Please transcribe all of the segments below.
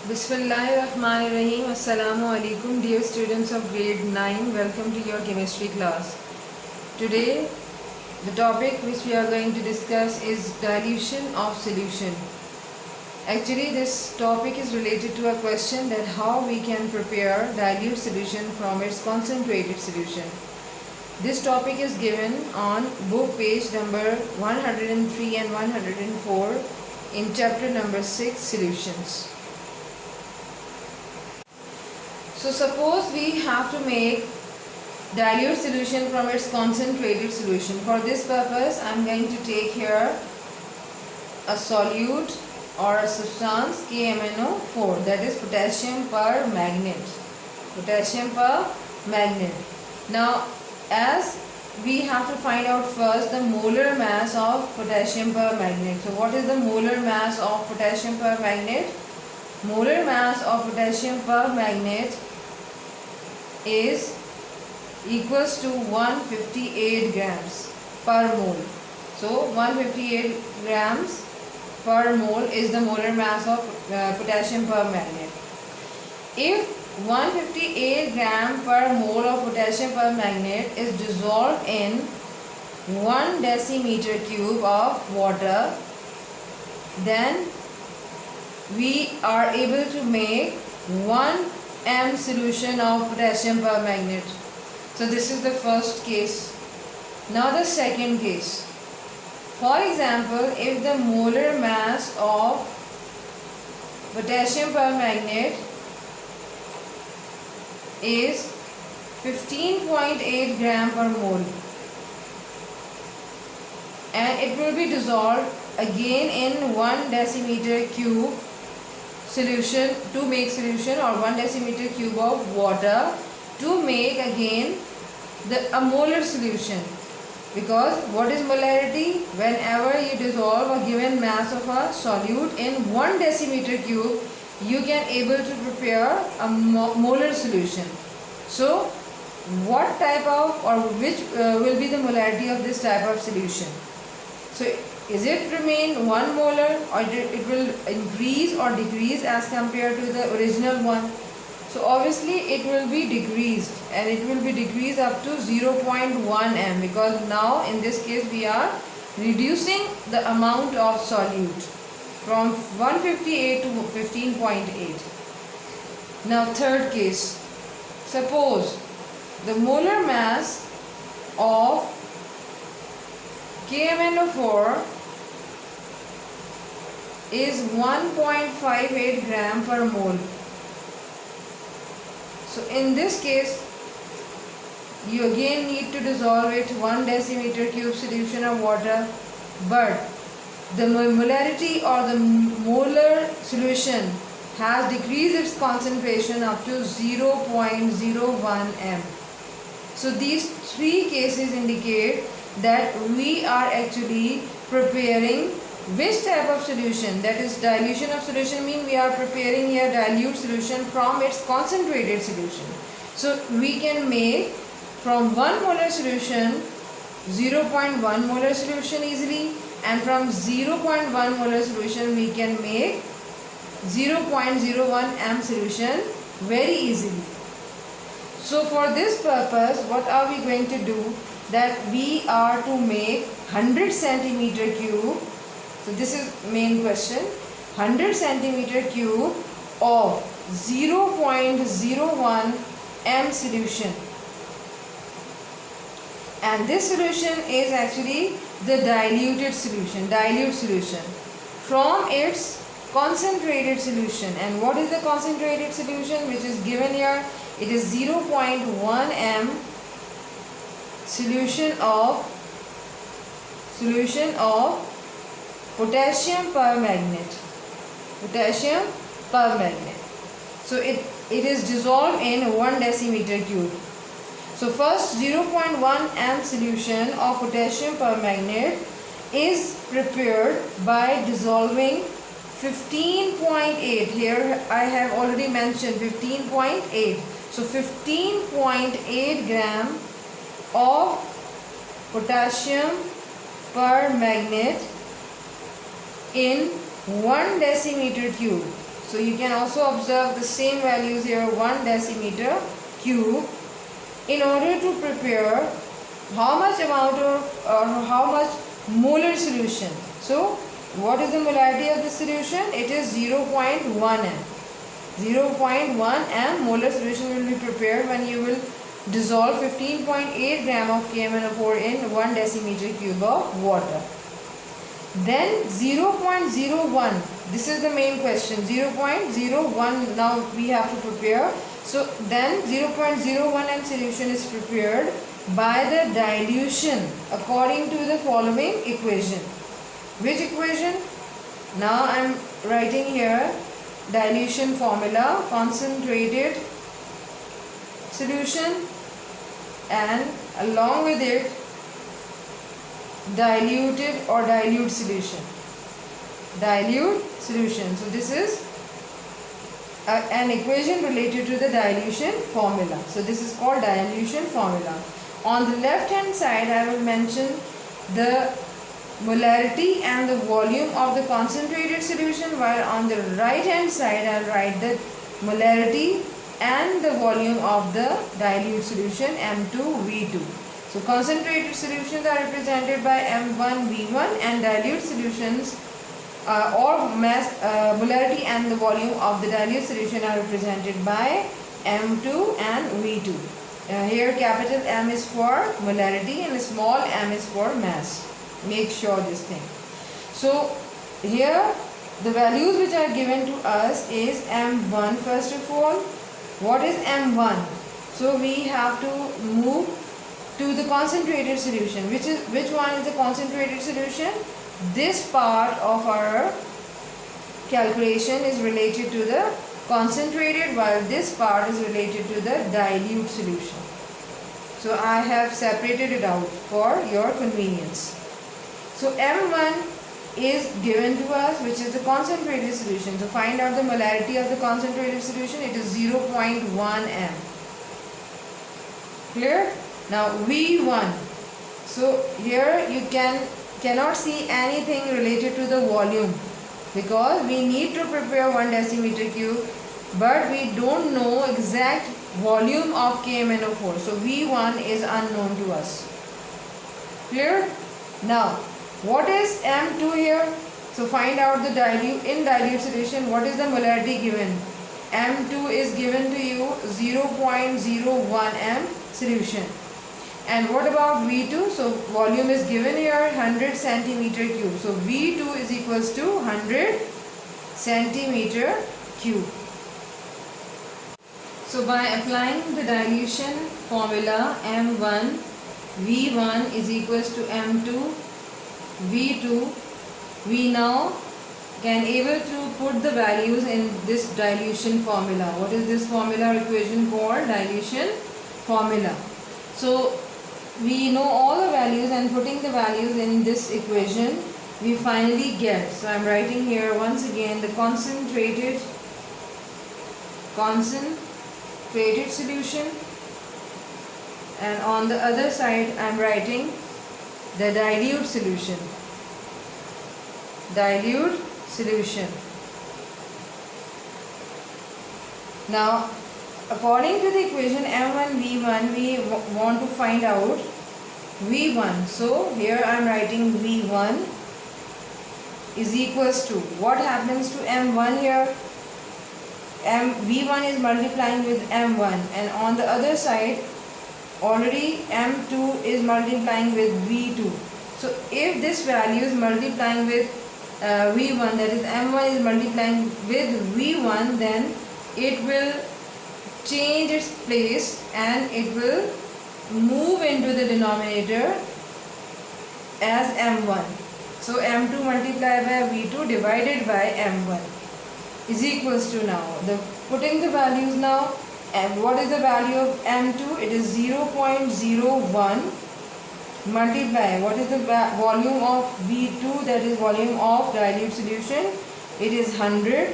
Bismillahirrahmanirrahim. Assalamu alaikum, dear students of grade 9. Welcome to your chemistry class. Today, the topic which we are going to discuss is dilution of solution. Actually, this topic is related to a question that how we can prepare dilute solution from its concentrated solution. This topic is given on book page number 103 and 104 in chapter number 6, solutions. So suppose we have to make dilute solution from its concentrated solution. For this purpose, I am going to take here a solute or a substance KMnO4, that is potassium permanganate. Potassium permanganate. Now, as we have to find out first the molar mass of potassium permanganate. So what is the molar mass of potassium permanganate? Molar mass of potassium permanganate is equals to 158 grams per mole. So 158 grams per mole is the molar mass of potassium permanganate. If 158 gram per mole of potassium permanganate is dissolved in 1 decimeter cube of water, then we are able to make 1 m solution of potassium permanganate. So this is the first case. Now the second case. For example, if the molar mass of potassium permanganate is 15.8 gram per mole and it will be dissolved again in 1 decimeter cube solution to make solution, or 1 decimeter cube of water to make again a molar solution. Because what is molarity? Whenever you dissolve a given mass of a solute in 1 decimeter cube, you can able to prepare a molar solution. So what type of, or which will be the molarity of this type of solution? So is it remain 1 molar, or it will increase or decrease as compared to the original one? So obviously it will be decreased, and it will be decreased up to 0.1 m, because now in this case we are reducing the amount of solute from 158 to 15.8. Now third case. Suppose the molar mass of KMnO4 is 1.58 gram per mole. So in this case, you again need to dissolve it 1 decimeter cube solution of water, but the molarity or the molar solution has decreased its concentration up to 0.01 m. So these three cases indicate that we are actually preparing which type of solution, that is dilution of solution, mean we are preparing here dilute solution from its concentrated solution. So we can make from 1 molar solution 0.1 molar solution easily, and from 0.1 molar solution we can make 0.01 m solution very easily. So for this purpose, what are we going to do? That we are to make 100 centimeter cube. So this is main question. 100 centimeter cube of 0.01 m solution. And this solution is actually the diluted solution, dilute solution from its concentrated solution. And what is the concentrated solution which is given here? It is 0.1 m solution of potassium permanganate. Potassium permanganate. So it is dissolved in 1 decimeter cube. So first 0.1 m solution of potassium permanganate is prepared by dissolving 15.8. Here I have already mentioned 15.8. So 15.8 gram of potassium permanganate in 1 decimeter cube. So you can also observe the same values here, 1 decimeter cube. In order to prepare how much amount of or how much molar solution. So what is the molarity of the solution? It is 0.1 m. 0.1 m molar solution will be prepared when you will dissolve 15.8 gram of KMnO4 in 1 decimeter cube of water. Then 0.01, this is the main question, 0.01 now we have to prepare. So then 0.01 m solution is prepared by the dilution according to the following equation. Which equation? Now I am writing here dilution formula, concentrated solution and along with it diluted or dilute solution. Dilute solution. So this is an equation related to the dilution formula. So this is called dilution formula. On the left hand side I will mention the molarity and the volume of the concentrated solution, while on the right hand side I will write the molarity and the volume of the dilute solution M2V2. So concentrated solutions are represented by M1V1 and dilute solutions or mass molarity and the volume of the dilute solution are represented by M2 and V2. Here capital M is for molarity and small m is for mass. Make sure this thing. So here the values which are given to us is M1 first of all. What is M1? So we have to move to the concentrated solution. Which one is the concentrated solution? This part of our calculation is related to the concentrated, while this part is related to the dilute solution. So I have separated it out for your convenience. So M1 is given to us, which is the concentrated solution. To find out the molarity of the concentrated solution, it is 0.1 m. Clear? Now V1. So here you cannot see anything related to the volume because we need to prepare 1 decimeter cube, but we don't know exact volume of KMnO4. So V1 is unknown to us. Clear? Now what is M2 here? So find out the dilute solution. What is the molarity given? M2 is given to you 0.01 m solution. And what about V2? So volume is given here 100 centimeter cube. So V2 is equals to 100 centimeter cube. So by applying the dilution formula M1 V1 is equals to M2 V2, we now can able to put the values in this dilution formula. What is this formula equation called? Dilution formula. So we know all the values, and putting the values in this equation we finally get. So I am writing here once again the concentrated solution, and on the other side I am writing the dilute solution. Dilute solution. Now according to the equation M1 V1, we want to find out V1. So here I am writing V1 is equals to, what happens to M1 here? V1 is multiplying with M1, and on the other side already M2 is multiplying with V2. So if this value is multiplying with V1, that is M1 is multiplying with V1, then it will change its place and it will move into the denominator as M1. So M2 multiplied by V2 divided by M1 is equals to, now putting the values now, and what is the value of M2? It is 0.01 multiply, what is the volume of V2, that is volume of dilute solution? It is 100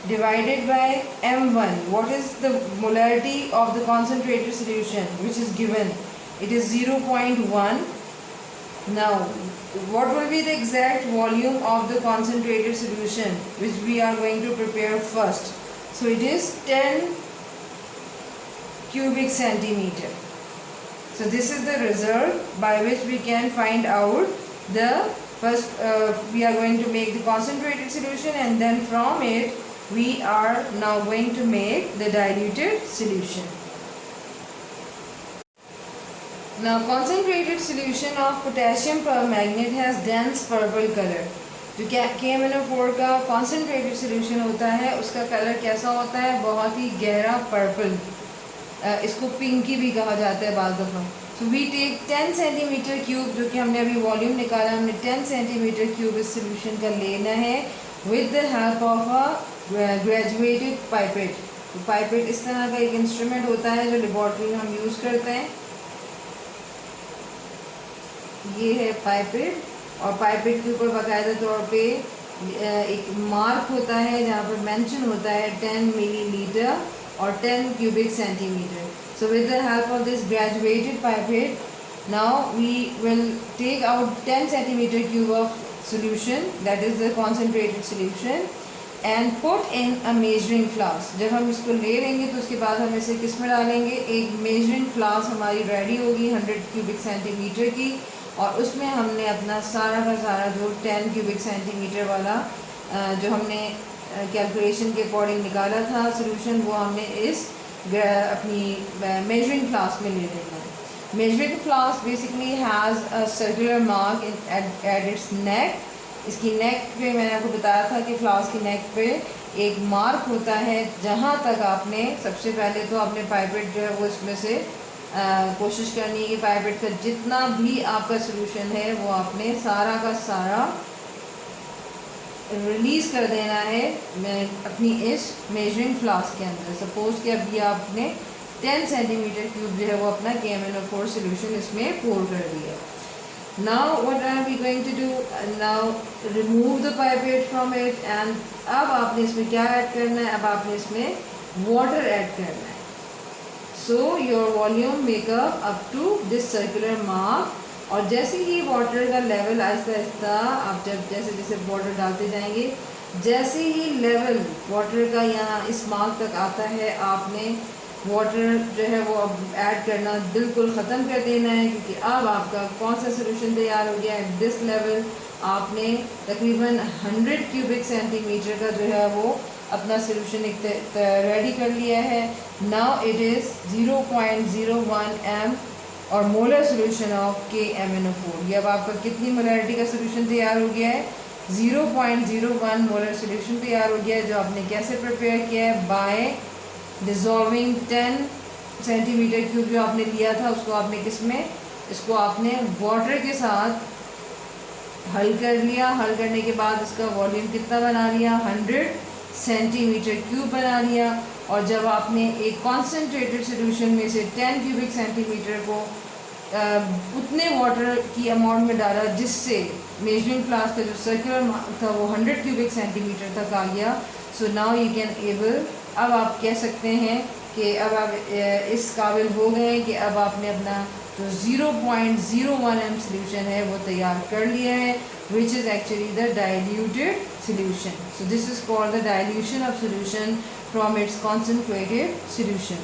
divided by M1. What is the molarity of the concentrated solution which is given? It is 0.1 Now, what will be the exact volume of the concentrated solution which we are going to prepare first? So it is 10 cubic centimeter. So this is the result by which we can find out the first we are going to make the concentrated solution, and then from it we are now going to make the diluted solution. Now concentrated solution of potassium permanganate has dense purple color. जो KMnO4 का concentrated solution होता है उसका colour कैसा होता है? बहुत ही गहरा पर्पल, इसको पिंकी भी कहा जाता है बाज़ दफ़ा. So we take 10 centimetre cube, जो कि हमने अभी वॉल्यूम निकाला, हमने 10 सेंटीमीटर क्यूब इस सोल्यूशन का लेना है with the help of a graduated pipette. Pipette इस तरह का एक इंस्ट्रूमेंट होता है जो लेबॉर्ट्री में हम यूज़ करते हैं. ये है पाइपेट, और पाइपेट के ऊपर बाकायदा तौर पे एक मार्क होता है जहाँ पर मेंशन होता है 10 मिलीलीटर और 10 cubic centimeter. So with the help of this graduated pipette, now we will take out 10 centimeter cube of solution, that is the concentrated solution, and put in a measuring flask. जब हम इसको ले लेंगे तो उसके बाद हम इसे किस में डालेंगे? एक measuring flask हमारी रेडी होगी 100 cubic centimeter की, और उसमें हमने अपना सारा का सारा जो 10 cubic centimeter वाला जो हमने कैलकुलेशन के अकॉर्डिंग निकाला था सोल्यूशन, वो हमने इस अपनी मेजरिंग फ्लास्क में ले लेना है. Measuring flask basically has a circular mark at its neck. इसकी नेक पे मैंने आपको बताया था कि फ्लास्क की नेक पे एक मार्क होता है जहाँ तक आपने सबसे पहले तो अपने पाइपेट जो है वो इसमें से कोशिश करनी है कि पाइपेट का जितना भी आपका सोल्यूशन है वो आपने सारा का सारा रिलीज़ कर देना है अपनी इस मेजरिंग फ्लास्क के अंदर. सपोज़ कि अभी आपने 10 सेंटीमीटर क्यूब जो है वो अपना KMnO4 सोल्यूशन इसमें पोर कर दिया. Now what are we going to do? Now remove the pipette from it, and अब आपने इसमें क्या ऐड करना है? अब आपने इसमें वाटर ऐड करना है. So your volume make up up to this circular mark. और जैसे ही वाटर का लेवल आहिस्ता आहिस्ता आप जब जैसे जैसे वाटर डालते जाएंगे, जैसे ही लेवल वाटर का यहाँ इस मार्क तक आता है, आपने वाटर जो है वो अब ऐड करना बिल्कुल ख़त्म कर देना है, क्योंकि अब आपका कौन सा सोल्यूशन तैयार हो गया है. दिस लेवल आपने तकरीबन 100 क्यूबिक सेंटीमीटर का जो है वो अपना सोल्यूशन एक रेडी कर लिया है. नाउ इट इज़ 0.01 m और मोलर सोल्यूशन ऑफ KMnO4. ये अब आपका कितनी मोलरिटी का सोल्यूशन तैयार हो गया है? 0.01 मोलर सोल्यूशन तैयार हो गया है, जो आपने कैसे प्रिपेयर किया है? बाय डिज़ोल्विंग 10 सेंटीमीटर क्यूब जो आपने लिया था उसको आपने किस में, इसको आपने वाटर के साथ हल कर लिया. हल करने के बाद इसका वॉल्यूम कितना बना लिया? 100 सेंटीमीटर क्यूब बना लिया. और जब आपने एक कॉन्सेंट्रेटेड सोल्यूशन में से 10 क्यूबिक सेंटीमीटर को उतने वाटर की अमाउंट में डाला जिससे मेजरिंग फ्लास्क का जो सर्कुलर था वो 100 क्यूबिक सेंटीमीटर तक आ गया. So now you can able, अब आप कह सकते हैं कि अब आप इस काबिल हो गए कि अब आपने अपना जो 0.01 m सोल्यूशन है वो तैयार कर लिया है, which is actually the diluted solution. So this is called the dilution of solution from its concentrated solution.